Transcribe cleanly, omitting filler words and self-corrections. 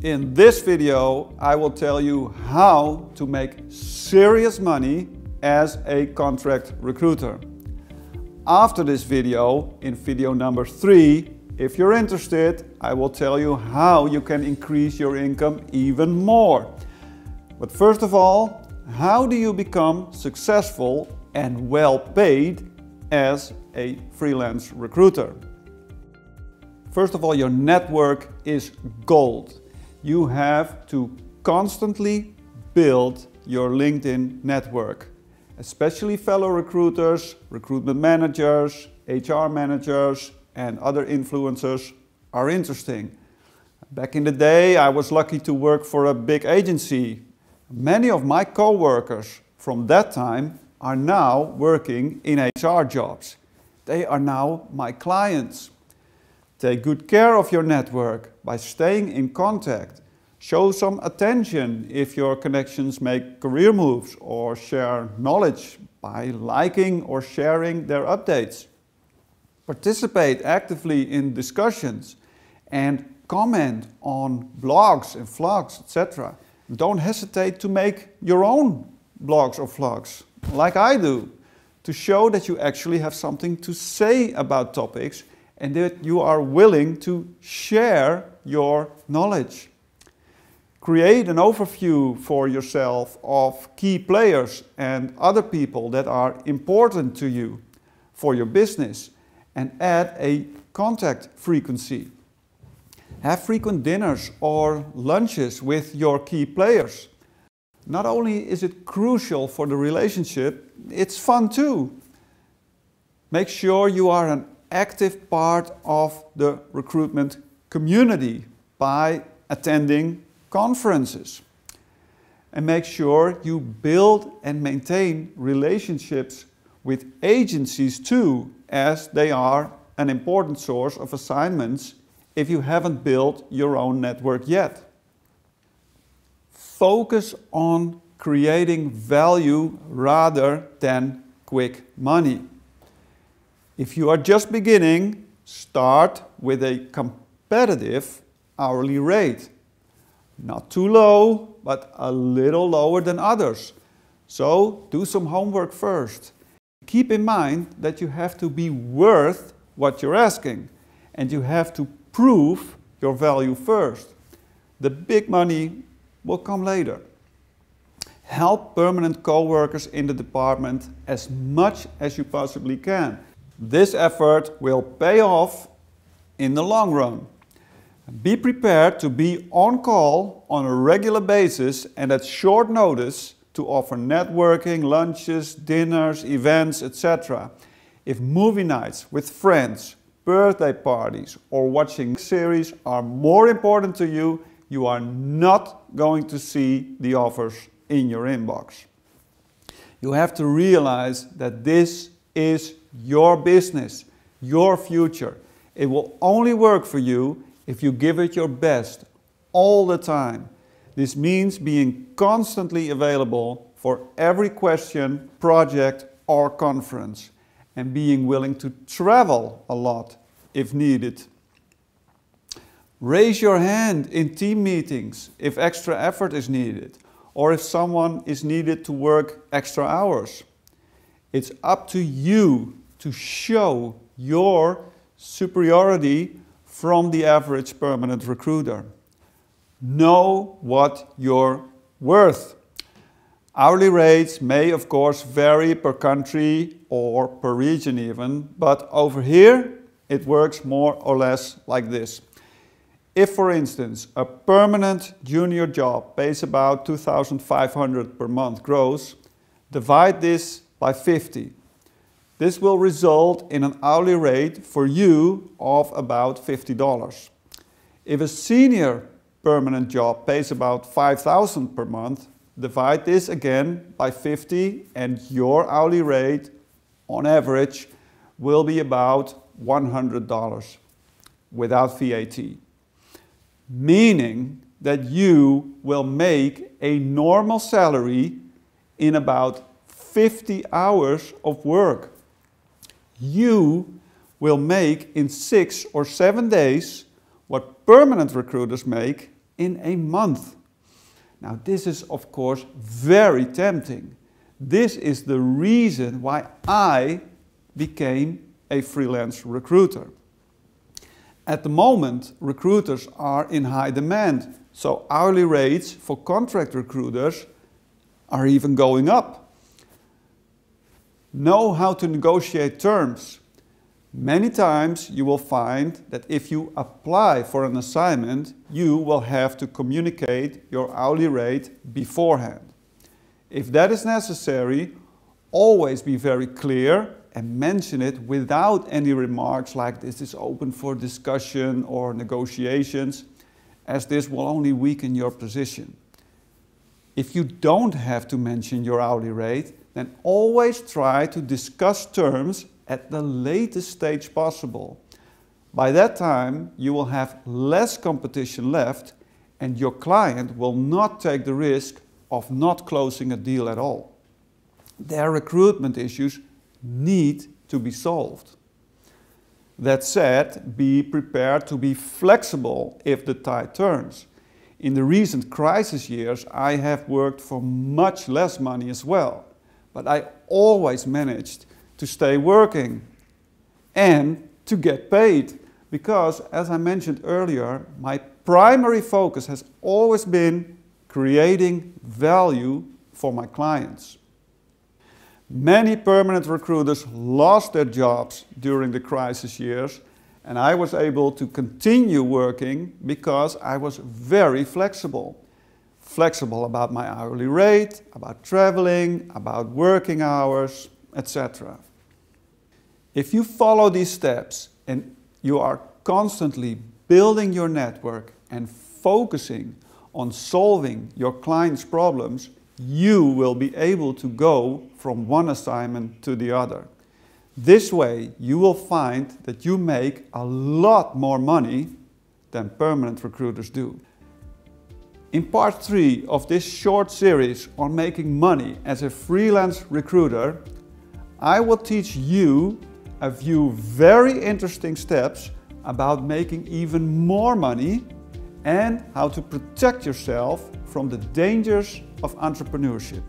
In this video, I will tell you how to make serious money as a contract recruiter. After this video, in video number 3, if you're interested, I will tell you how you can increase your income even more. But first of all, how do you become successful and well paid as a freelance recruiter? First of all, your network is gold. You have to constantly build your LinkedIn network, especially fellow recruiters, recruitment managers, HR managers, and other influencers are interesting. Back in the day, I was lucky to work for a big agency. Many of my co-workers from that time are now working in HR jobs. They are now my clients. Take good care of your network by staying in contact. Show some attention if your connections make career moves, or share knowledge by liking or sharing their updates. Participate actively in discussions and comment on blogs and vlogs, etc. Don't hesitate to make your own blogs or vlogs, like I do, to show that you actually have something to say about topics and that you are willing to share your knowledge. Create an overview for yourself of key players and other people that are important to you for your business, and add a contact frequency. Have frequent dinners or lunches with your key players. Not only is it crucial for the relationship, it's fun too. Make sure you are an active part of the recruitment community by attending conferences. And make sure you build and maintain relationships with agencies too, as they are an important source of assignments if you haven't built your own network yet. Focus on creating value rather than quick money. If you are just beginning, start with a competitive hourly rate. Not too low, but a little lower than others. So do some homework first. Keep in mind that you have to be worth what you're asking, and you have to prove your value first. The big money will come later. Help permanent co-workers in the department as much as you possibly can. This effort will pay off in the long run. Be prepared to be on call on a regular basis and at short notice to offer networking, lunches, dinners, events, etc. If movie nights with friends, birthday parties, or watching series are more important to you, you are not going to see the offers in your inbox. You have to realize that this is your business, your future. It will only work for you if you give it your best all the time. This means being constantly available for every question, project, or conference, and being willing to travel a lot if needed. Raise your hand in team meetings if extra effort is needed, or if someone is needed to work extra hours. It's up to you to show your superiority from the average permanent recruiter. Know what you're worth. Hourly rates may of course vary per country or per region even, but over here it works more or less like this. If, for instance, a permanent junior job pays about 2,500 per month gross, divide this by 50. This will result in an hourly rate for you of about $50. If a senior permanent job pays about 5,000 per month, divide this again by 50 and your hourly rate on average will be about $100 without VAT. Meaning that you will make a normal salary in about 50 hours of work. You will make in 6 or 7 days what permanent recruiters make in a month. Now this is of course very tempting. This is the reason why I became a freelance recruiter. At the moment, recruiters are in high demand, so hourly rates for contract recruiters are even going up. Know how to negotiate terms. Many times you will find that if you apply for an assignment, you will have to communicate your hourly rate beforehand. If that is necessary, always be very clear and mention it without any remarks like this is open for discussion or negotiations, as this will only weaken your position. If you don't have to mention your hourly rate, then always try to discuss terms at the latest stage possible. By that time, you will have less competition left and your client will not take the risk of not closing a deal at all. Their recruitment issues need to be solved. That said, be prepared to be flexible if the tide turns. In the recent crisis years, I have worked for much less money as well, but I always managed to stay working and to get paid because, as I mentioned earlier, my primary focus has always been creating value for my clients. Many permanent recruiters lost their jobs during the crisis years, and I was able to continue working because I was very flexible. Flexible about my hourly rate, about traveling, about working hours, etc. If you follow these steps and you are constantly building your network and focusing on solving your clients' problems, you will be able to go from one assignment to the other. This way, you will find that you make a lot more money than permanent recruiters do. In part 3 of this short series on making money as a freelance recruiter, I will teach you a few very interesting steps about making even more money and how to protect yourself from the dangers of entrepreneurship.